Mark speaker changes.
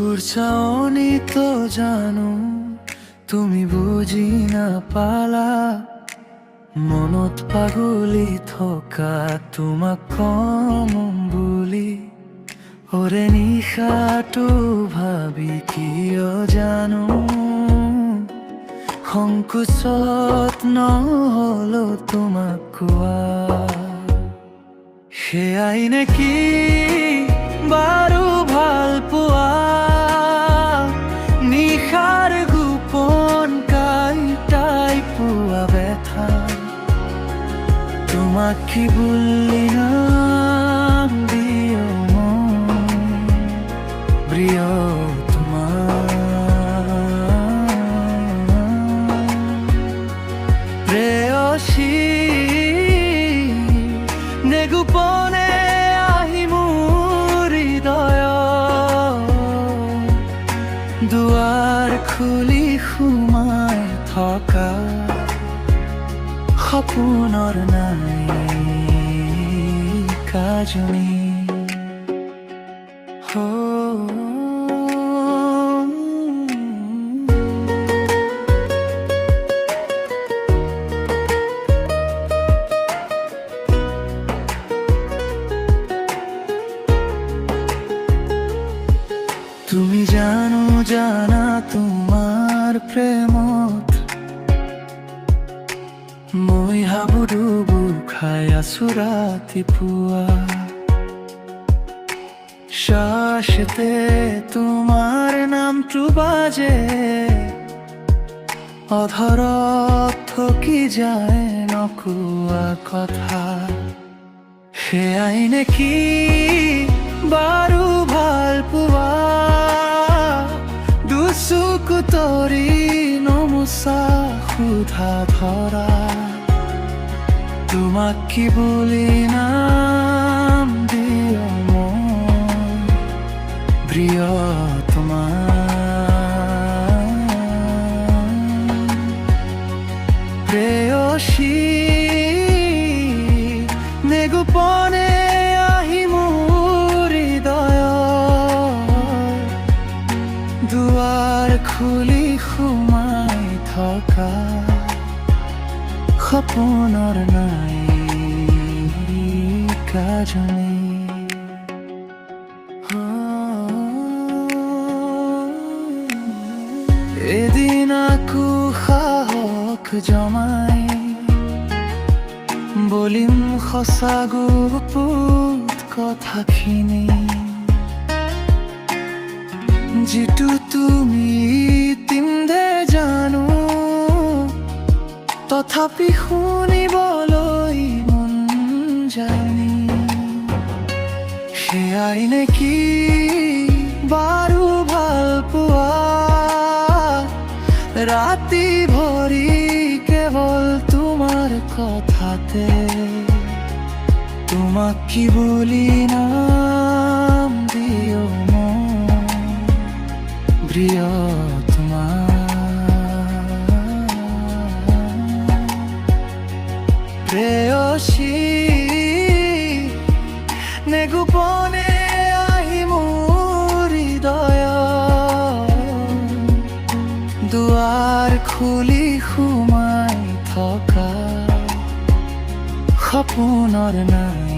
Speaker 1: চকুৰ চাৱনি তো জানো তুমি বুজি নাপালা মনত পাগলি থকা তোমাক কম বুলি ওৰে নিশাটো ভাবি কিয় জানো সংকোচত নহলো তোমাক কোৱা সেয়াই নেকি বাৰু ভাল পোৱা নিশাৰ গোপন কাইটাই পোৱা ব্যথা তোমাক কি বুলি নাম দিও প্ৰিয় প্ৰেয়সী নে গোপনে আহি মোৰ হৃদয় দুৱাৰ খুলি সোমাই থকা সপোনৰ নায়িকাজনী তুমি জানো জানা তোমাৰ প্ৰেমত মই হাবুডুবু খাই আছো ৰাতিপুৱা শ্বাসতে তোমাৰ নামটো বাজে অধৰত থকি যায় নকোৱা কথা সেয়াই নেকি বাৰু ভাল পোৱা দুচকু তৰি নমোচা সুধা ধৰা তোমাক কি বুলি নাম দিও মই প্ৰিয়তমা প্ৰেয়সী নে গোপনে আহি মোৰ হৃদয় দুৱাৰ খুলি সোমাই থকা সপোনৰ নায়িকাজনী এদিন আকৌ সাহস জমাই বলিম সঁচা গুপুত কথাখিনি যিটো তুমি তিন্দে জানো তথাপি শুনিবলৈ মন জানি সেয়াই নেকি বাৰু ভাল পোৱা ৰাতি ভৰি কেৱল তোমাৰ কথাতে তোমাক কি বুলি নাম দিও প্ৰিয়তমা প্ৰেয়সী নে গোপনে আহি মোৰ হৃদয় দুৱাৰ খুলি সোমাই থকা সপোনৰ নায়িকাজনী